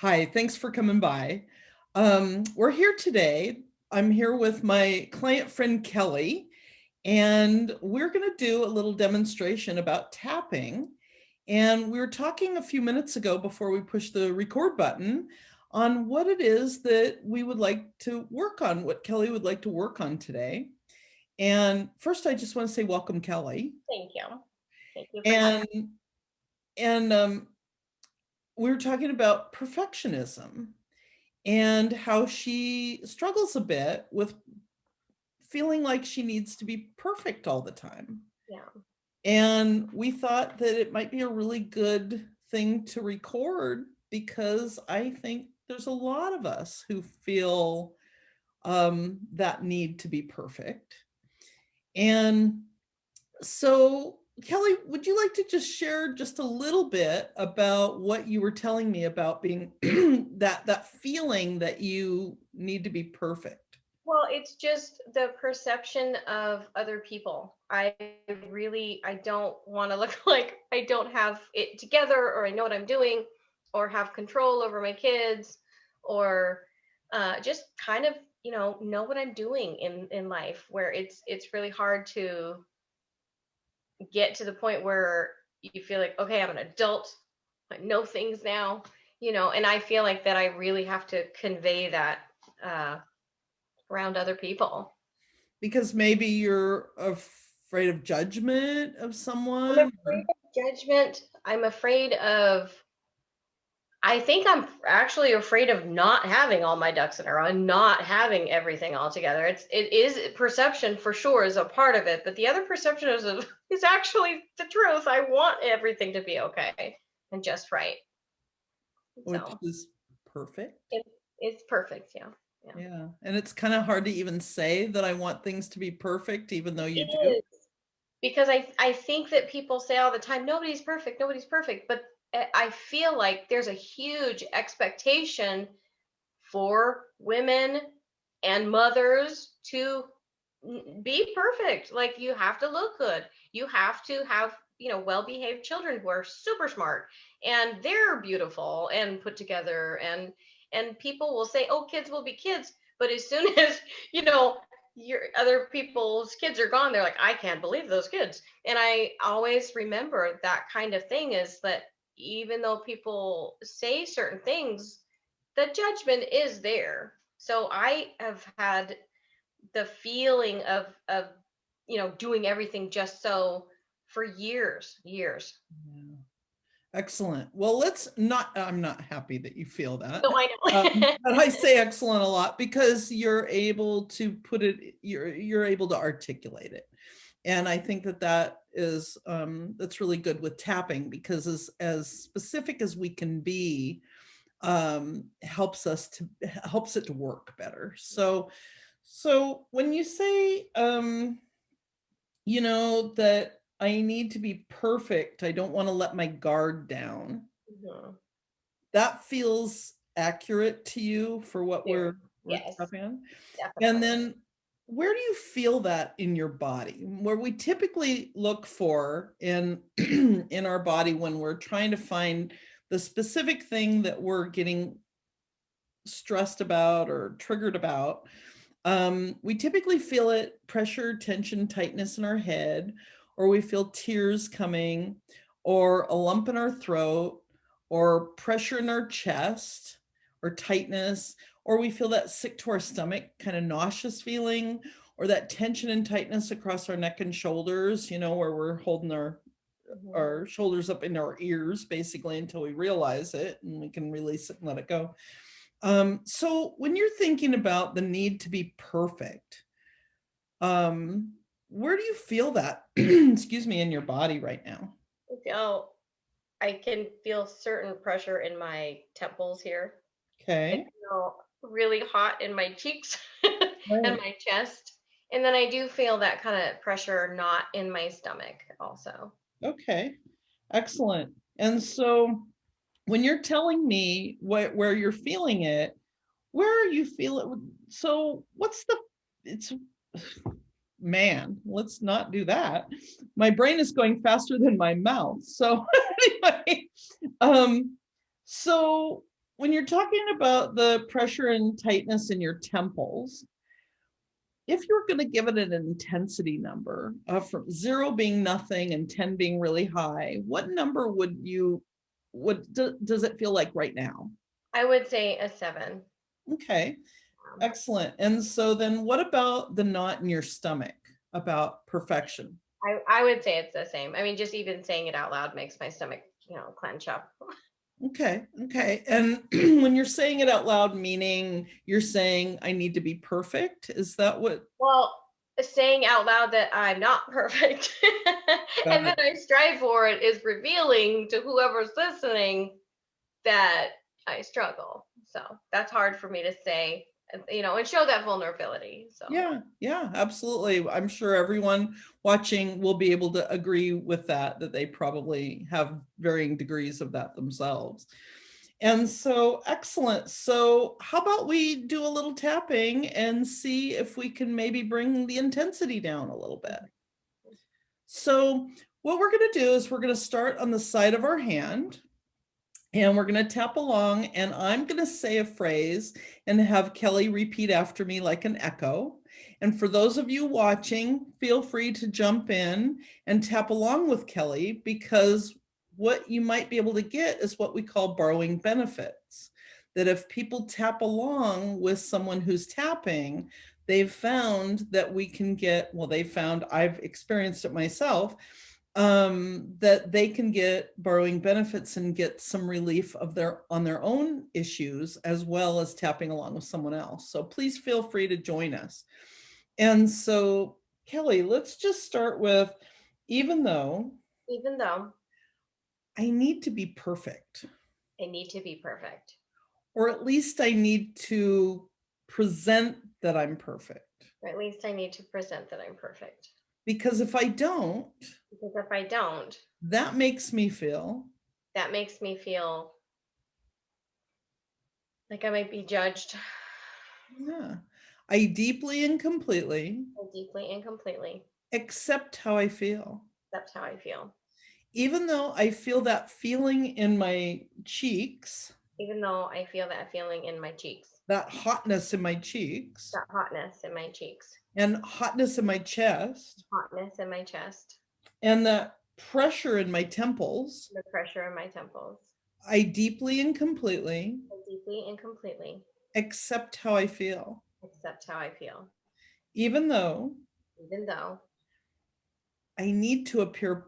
Hi, thanks for coming by. We're here today. I'm here with my client friend Kelly, and we're going to do a little demonstration about tapping. And we were talking a few minutes ago before we push the record button on what it is that we would like to work on, what Kelly would like to work on today. And first, I just want to say welcome, Kelly. Thank you. Thank you for having And and we were talking about perfectionism and how she struggles a bit with feeling like she needs to be perfect all the time. me. Yeah. And we thought that it might be a really good thing to record because I think there's a lot of us who feel that need to be perfect. And so, Kelly, would you like to just share just a little bit about what you were telling me about being that feeling that you need to be perfect? Well, it's just the perception of other people. I don't want to look like I don't have it together, or I know what I'm doing, or have control over my kids, or just kind of, know what I'm doing in life, where it's really hard to get to the point where you feel like, okay, I'm an adult, I know things now, and I feel like that I really have to convey that uh, around other people. Because maybe you're afraid of judgment of I'm someone afraid or of judgment. I think I'm actually afraid of not having all my ducks in a row and not having everything all together. It is perception for sure is a part of it, but the other perception is actually the truth. I want everything to be okay and just right. which So is perfect. it, it's perfect. Yeah. Yeah. Yeah. And it's kind of hard to even say that I want things to be perfect, even though you It do. is. Because I think that people say all the time, nobody's perfect, but I feel like there's a huge expectation for women and mothers to be perfect. Like, you have to look good, you have to have, well-behaved children who are super smart and they're beautiful and put together, and people will say, oh, kids will be kids, but as soon as you know your other people's kids are gone, they're like, I can't believe those kids. And I always remember that kind of thing, is that even though people say certain things, the judgment is there. So I have had the feeling of doing everything just so for years. Yeah. Excellent. Well, let's not, I'm not happy that you feel that. No, I know. But I say excellent a lot because you're able to put it, you're able to articulate it. And I think that that is, that's really good with tapping because as specific as we can be, helps us to, helps it to work better. So when you say, that I need to be perfect, I don't want to let my guard down, Mhm. that feels accurate to you for what Very. we're Yes, talking on. And definitely. then where do you feel that in your body? Where we typically look for in in our body when we're trying to find the specific thing that we're getting stressed about or triggered about, we typically feel it pressure, tension, tightness in our head, or we feel tears coming, or a lump in our throat, or pressure in our chest, or tightness, or we feel that sick to our stomach, kind of nauseous feeling, or that tension and tightness across our neck and shoulders, where we're holding Mhm. our shoulders up in our ears basically until we realize it and we can release it and let it go. So when you're thinking about the need to be perfect, um, where do you feel that, excuse me, in your body right now? Oh, I can feel certain pressure in my temples here. I Okay. feel really hot in my cheeks and Right. my chest. And then I do feel that kind of pressure not in my stomach also. Okay. Excellent. And so when you're telling me where you're feeling it, where are you feeling? So what's the, it's, man, let's not do that. My brain is going faster than my mouth. So anyway, um, so when you're talking about the pressure and tightness in your temples, if you were going to give it an intensity number, from 0 being nothing and 10 being really high, what number does it feel like right now? I would say a 7. Okay, excellent. And so then what about the knot in your stomach about perfection? I would say it's the same. I mean, just even saying it out loud makes my stomach, clench up. Okay, okay. And when you're saying it out loud, meaning you're saying, I need to be perfect? Is that what? Well, saying out loud that I'm not perfect Got and it. that I strive for it is revealing to whoever's listening that I struggle. So that's hard for me to say, and show that vulnerability. So Yeah, yeah, absolutely. I'm sure everyone watching will be able to agree with that they probably have varying degrees of that themselves. And so, excellent. So, how about we do a little tapping and see if we can maybe bring the intensity down a little bit? So, what we're going to do is we're going to start on the side of our hand and we're going to tap along, and I'm going to say a phrase and have Kelly repeat after me like an echo. And for those of you watching, feel free to jump in and tap along with Kelly, because what you might be able to get is what we call borrowing benefits. That if people tap along with someone who's tapping, they've found that we can get, well, they found, I've experienced it myself, that they can get borrowing benefits and get some relief on their own issues, as well as tapping along with someone else. So please feel free to join us. And so, Kelly, let's just start with, even though even though I need to be perfect, I need to be perfect, or at least I need to present that I'm perfect. or at least I need to present that I'm perfect. Because if I don't, Because if I don't, that makes me feel like I might be judged. yeah, I deeply and completely Deeply and completely accept how I feel. that's how I feel. Even though I feel that feeling in my cheeks, Even though I feel that feeling in my cheeks, that hotness in my cheeks, that hotness in my cheeks, and hotness in my chest, hotness in my chest, and that pressure in my temples, the pressure in my temples, I deeply and completely I deeply and completely accept how I feel. accept how I feel. Even though Even though I need to appear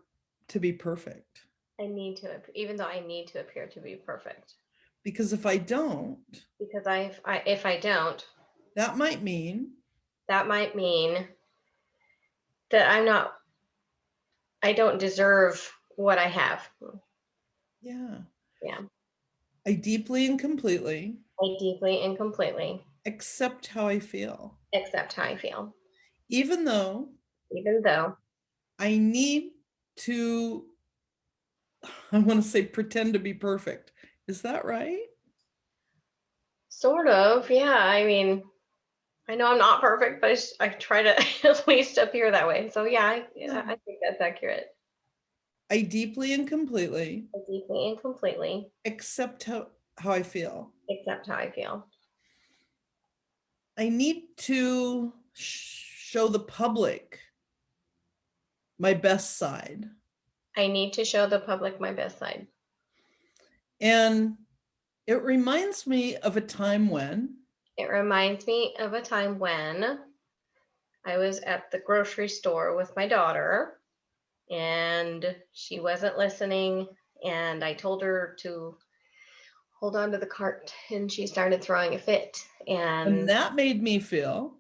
to be perfect. even though I need to appear to be perfect. Because if I don't, Because if I don't, that might mean that might mean that I don't deserve what I have. yeah, Yeah. I deeply and completely I deeply and completely accept how I feel. accept how I feel. Even though Even though I need to, I want to say pretend to be perfect. Is that right? sort of, yeah. I mean, I know I'm not perfect, but I try to at least appear that way. So yeah, I think that's accurate. I deeply and completely I deeply and completely accept how I feel. accept how I feel. I need to show the public my best side. I need to show the public my best side. And it reminds me of a time when It reminds me of a time when I was at the grocery store with my daughter and she wasn't listening, and I told her to hold on to the cart and she started throwing a fit, and that made me feel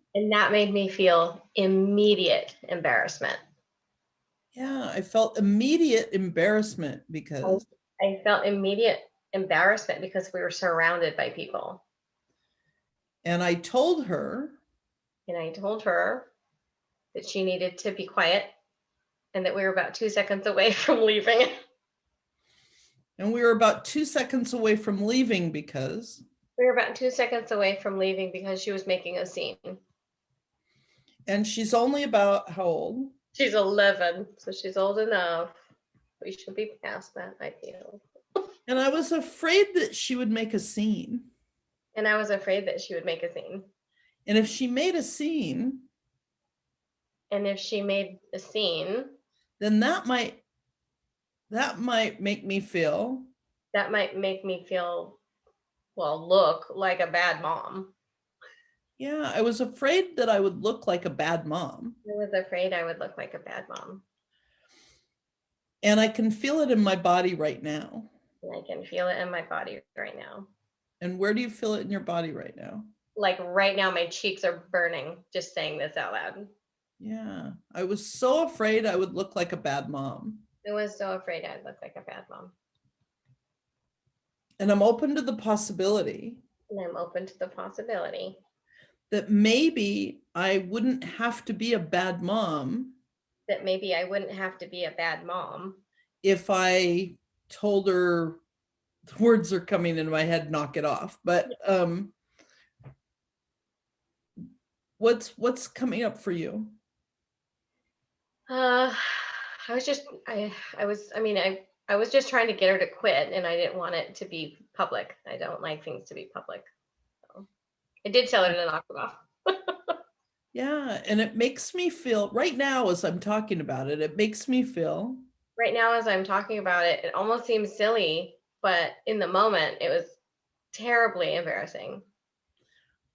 immediate embarrassment. yeah, I felt immediate embarrassment because I felt immediate embarrassment because we were surrounded by people. and I told her that she needed to be quiet and that we were about 2 seconds away from leaving. and we were about 2 seconds away from leaving because We were about 2 seconds away from leaving because she was making a scene. and she's only about how old? She's 11, so she's old enough. We should be past that, I feel. And I was afraid that she would make a scene. And I was afraid that she would make a scene. And if she made a scene, And if she made a scene, then that might make me feel, that might make me feel, well, look like a bad mom. yeah, I was afraid that I would look like a bad mom. I was afraid I would look like a bad mom. And I can feel it in my body right now. And I can feel it in my body right now. And where do you feel it in your body right now? Like right now, my cheeks are burning just saying this out loud. Yeah, I was so afraid I would look like a bad mom. I was so afraid I'd look like a bad mom. And I'm open to the possibility And I'm open to the possibility that maybe I wouldn't have to be a bad mom that maybe I wouldn't have to be a bad mom if I told her, the words are coming into my head, knock it off. But what's coming up for you? I was just I was just trying to get her to quit, and I didn't want it to be public. I don't like things to be public. So I did tell her to knock it off. Yeah, and it makes me feel right now as I'm talking about it, it makes me feel, Right now, as I'm talking about it, it almost seems silly, but in the moment, it was terribly embarrassing.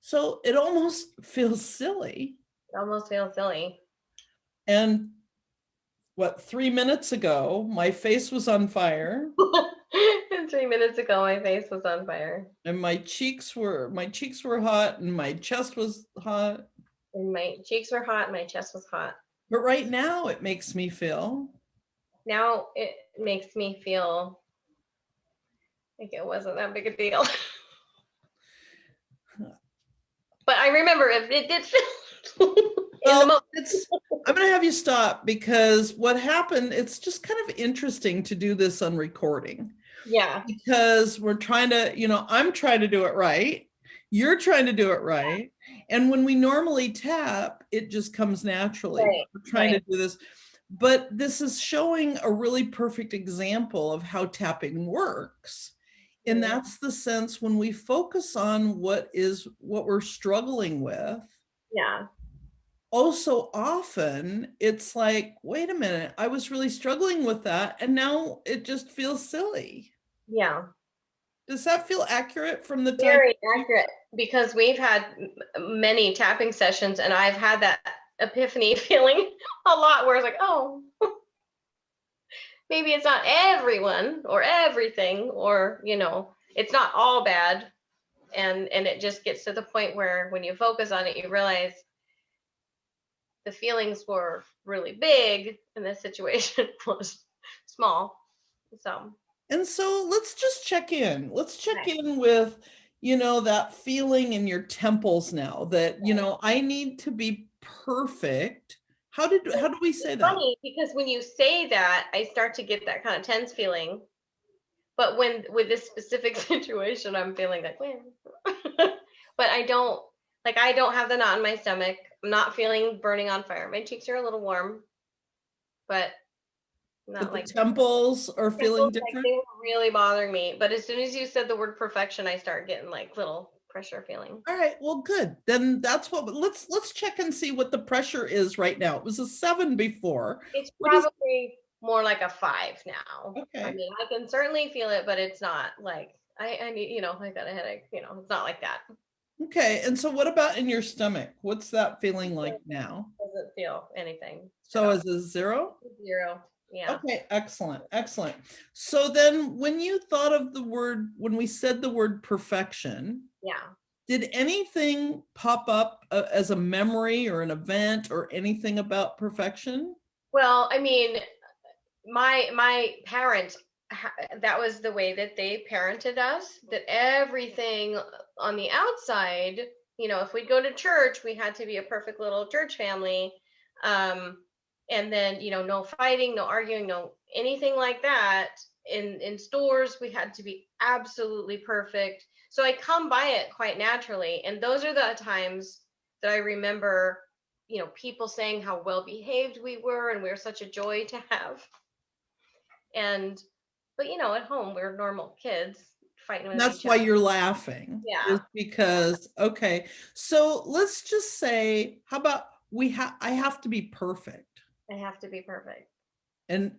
so it almost feels silly. It almost feels silly. And what, 3 minutes ago, my face was on fire 3 minutes ago, my face was on fire, and my cheeks were hot and my chest was hot. and my cheeks were hot, my chest was hot. But right now it makes me feel, Now it makes me feel like it wasn't that big a deal. But I remember it did feel well, I'm going to have you stop because what happened, it's just kind of interesting to do this on recording. Yeah. Because we're trying to, I'm trying to do it right. You're trying to do it right. And when we normally tap, it just comes naturally. Right, We're trying right. to do this. But this is showing a really perfect example of how tapping works. And that's the sense when we focus on what we're struggling with. Yeah. Oh, so often it's like, wait a minute, I was really struggling with that. And now it just feels silly. Yeah. Does that feel accurate from the time? Very accurate, because we've had many tapping sessions and I've had that epiphany feeling a lot where it's like, oh, maybe it's not everyone or everything, or, it's not all bad. And it just gets to the point where when you focus on it, you realize the feelings were really big and the situation was small. So. And so let's just check in. Let's check Okay. in with, that feeling in your temples now that, I need to be perfect. How do we say that? Funny, because when you say that, I start to get that kind of tense feeling. But with this specific situation, I'm feeling like, but I don't have the knot in my stomach. I'm not feeling burning on fire. My cheeks are a little warm, but not But the temples are feeling different. They were really bothering me. But as soon as you said the word perfection, I start getting like little pressure feeling. All right, well, good. Then that's what let's check and see what the pressure is right now. It was a 7 before. It's probably more like a 5 now. Okay. I mean, I can certainly feel it, but it's not like I need, I got a headache, it's not like that. Okay, and so what about in your stomach? What's that feeling like now? Doesn't feel anything. So is it 0? 0. Yeah. Okay, excellent, excellent. So then when you thought of when we said the word perfection, yeah, did anything pop up as a memory or an event or anything about perfection? Well, I mean, my parents, that was the way that they parented us, that everything on the outside, if we'd go to church, we had to be a perfect little church family. And then, no fighting, no arguing, no anything like that. In stores, we had to be absolutely perfect. So I come by it quite naturally. And those are the times that I remember, people saying how well behaved we were and we were such a joy to have. And But you know, at home we're normal kids fighting with That's each why other. you're laughing, is Yeah. because, okay, so let's just say, how about I have to be perfect. I have to be perfect. And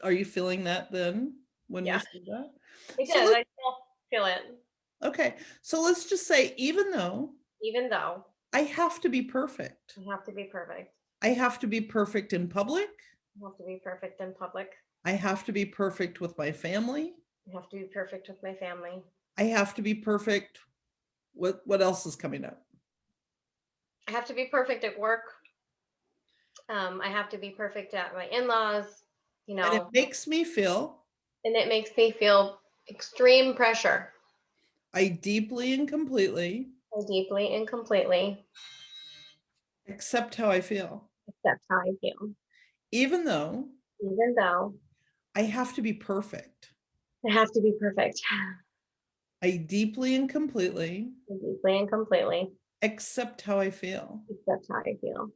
are you feeling that then when you Yeah, say that? it So does. let's, I still feel it, okay, so let's just say, even though even though I have to be perfect, I have to be perfect. I have to be perfect in public, I have to be perfect in public. I have to be perfect with my family, I have to be perfect with my family. I have to be perfect. What else is coming up? I have to be perfect at work. I have to be perfect at my in-laws, you And it know, makes me feel and it makes me feel extreme pressure. I deeply and completely I deeply and completely accept how I feel, accept how I feel, even though even though I have to be perfect. I have to be perfect. I deeply and completely I deeply and completely accept how I feel, accept how I feel,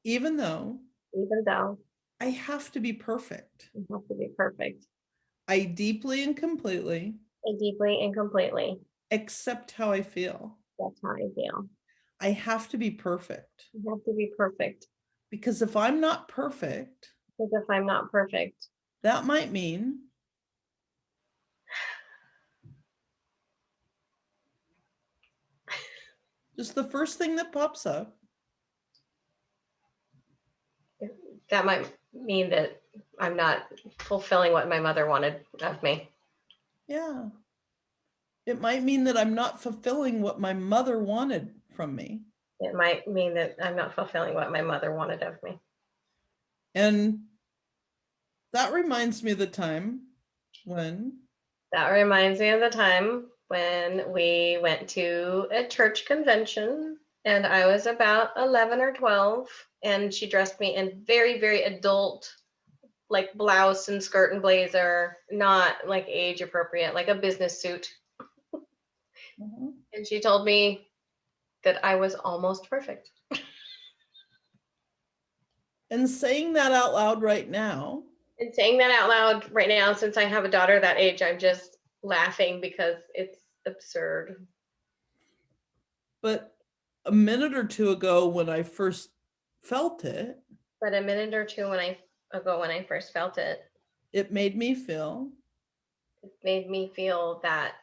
even though even though I have to be perfect. I have to be perfect. I deeply and completely I deeply and completely accept how I feel. accept how I feel. I have to be perfect, I have to be perfect because if I'm not perfect, because if I'm not perfect, that might mean just the first thing that pops up. that might mean that I'm not fulfilling what my mother wanted of me. Yeah. It might mean that I'm not fulfilling what my mother wanted from me. It might mean that I'm not fulfilling what my mother wanted of me. And that reminds me of the time when, That reminds me of the time when we went to a church convention and I was about 11 or 12 and she dressed me in very, very adult, like blouse and skirt and blazer, not like age appropriate, like a business suit. Mhm. And she told me that I was almost perfect. And saying that out loud right now, And saying that out loud right now, since I have a daughter that age, I'm just laughing because it's absurd. but a minute or two ago when I first felt it, But a minute or two when I first felt it, it made me feel it made me feel that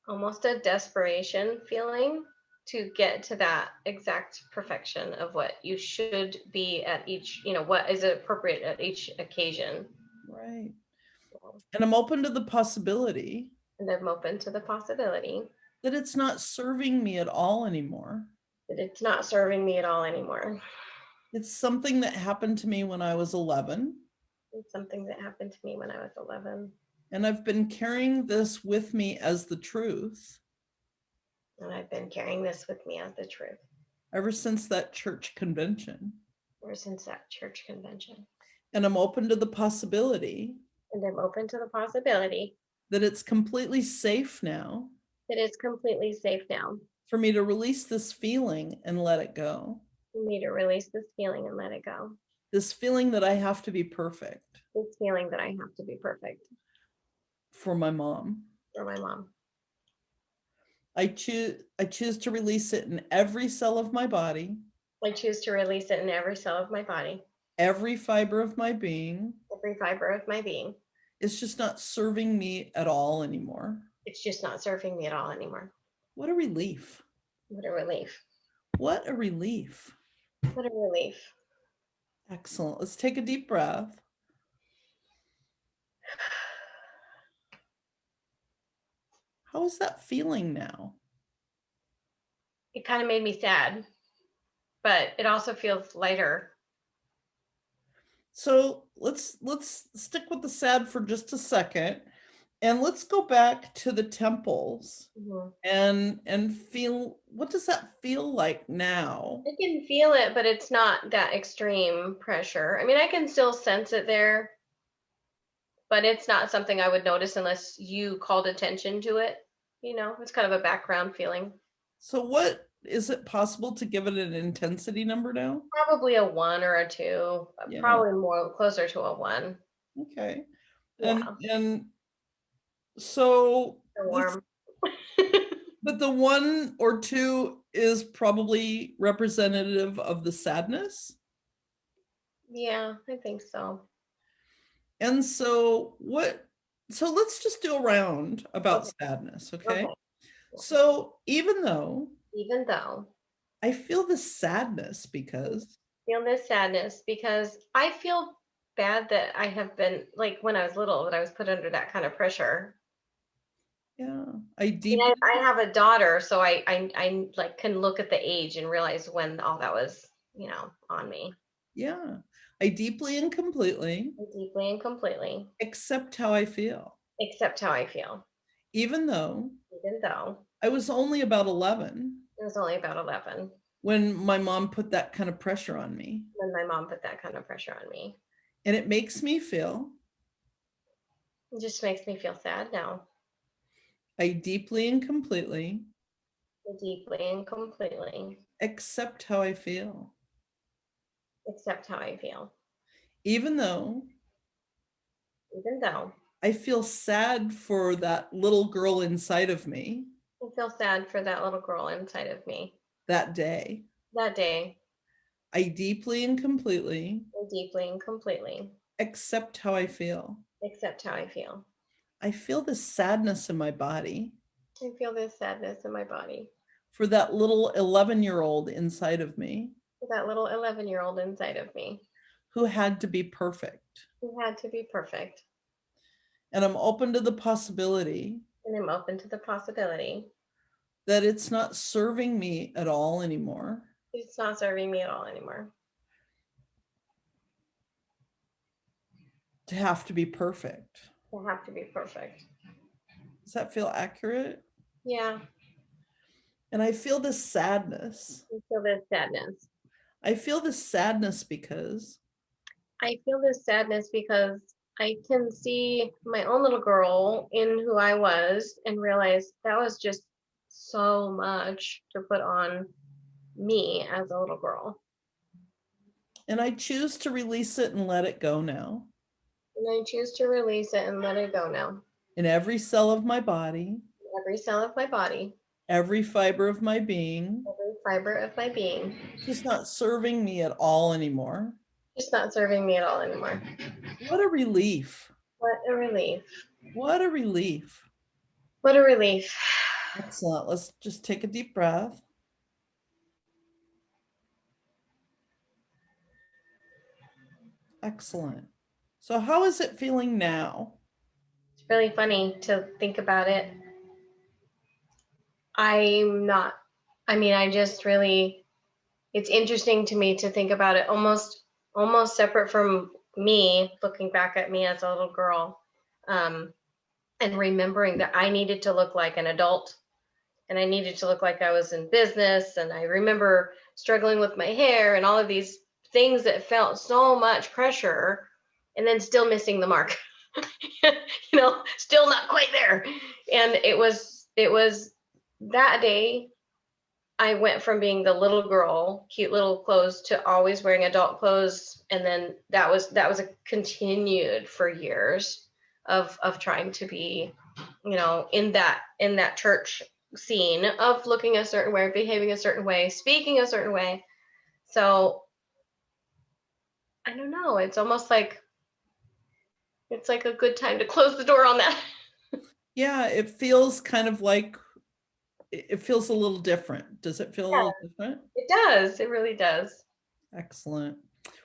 almost a desperation feeling to get to that exact perfection of what you should be at each, what is appropriate at each occasion. right. And I'm open to the possibility And I'm open to the possibility that it's not serving me at all anymore. that it's not serving me at all anymore. It's something that happened to me when I was 11. It's something that happened to me when I was 11. And I've been carrying this with me as the truth And I've been carrying this with me as the truth ever since that church convention. ever since that church convention. And I'm open to the possibility And I'm open to the possibility that it's completely safe now that it's completely safe now for me to release this feeling and let it go. for me to release this feeling and let it go. This feeling that I have to be perfect This feeling that I have to be perfect for my mom. for my mom. I choose to release it in every cell of my body, I choose to release it in every cell of my body, every fiber of my being. every fiber of my being. It's just not serving me at all anymore. It's just not serving me at all anymore. What a relief. What a relief. What a relief. What a relief. Excellent. Let's take a deep breath. How is that feeling now? It kind of made me sad, but it also feels lighter. So let's stick with the sad for just a second, and let's go back to the temples Mhm. and feel, what does that feel like now? I can feel it, but it's not that extreme pressure. I mean, I can still sense it there, but it's not something I would notice unless you called attention to it. It's kind of a background feeling. So what is it possible to give it an intensity number now? Probably a 1 or a 2, Yeah. probably more closer to a 1. Okay. And so So warm. but the 1 or 2 is probably representative of the sadness. Yeah, I think so. And so let's just do a round about Okay. sadness, okay? Okay. So even though Even though I feel the sadness because, feel this sadness because I feel bad that I have been like when I was little that I was put under that kind of pressure. yeah, I I mean, deeply, I have a daughter, so I like can look at the age and realize when all that was, on me. yeah, I deeply and completely Deeply and completely accept how I feel, accept how I feel, even though even though I was only about 11 it was only about 11 when my mom put that kind of pressure on me. when my mom put that kind of pressure on me. And it makes me feel It just makes me feel sad now, I deeply and completely deeply and completely accept how I feel, accept how I feel, even though even though I feel sad for that little girl inside of me I feel sad for that little girl inside of me that day. that day. I deeply and completely Deeply and completely accept how I feel. accept how I feel. I feel the sadness in my body I feel this sadness in my body for that little 11-year-old inside of me for that little 11-year-old inside of me who had to be perfect. who had to be perfect. And I'm open to the possibility And I'm open to the possibility that it's not serving me at all anymore it's not serving me at all anymore to have to be perfect. to have to be perfect. Does that feel accurate? Yeah, And I feel this sadness. I feel this sadness. I feel this sadness because I feel this sadness because I can see my own little girl in who I was and realize that was just so much to put on me as a little girl. and I choose to release it and let it go now. And I choose to release it and let it go now. In every cell of my body, Every cell of my body, every fiber of my being, every fiber of my being, just not serving me at all anymore. just not serving me at all anymore. What a relief. What a relief. What a relief. What a relief. Excellent. Let's just take a deep breath. Excellent. So how is it feeling now? It's really funny to think about it. I'm not, I mean, I just really, it's interesting to me to think about it almost separate from me, looking back at me as a little girl, and remembering that I needed to look like an adult and I needed to look like I was in business. And I remember struggling with my hair and all of these things that felt so much pressure and then still missing the mark. Still not quite there. And it was that day I went from being the little girl, cute little clothes, to always wearing adult clothes, and then that was a continued for years of trying to be, in that church scene of looking a certain way, behaving a certain way, speaking a certain way. So I don't know. It's almost like it's like a good time to close the door on that. Yeah, it feels kind of like it feels a little different. Does it feel a little different? It does. It really does. Excellent.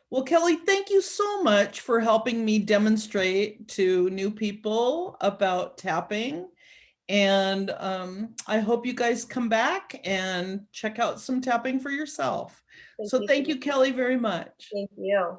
Well, Kelly, thank you so much for helping me demonstrate to new people about tapping. And I hope you guys come back and check out some tapping for yourself. So thank you, Kelly, very much. Thank you.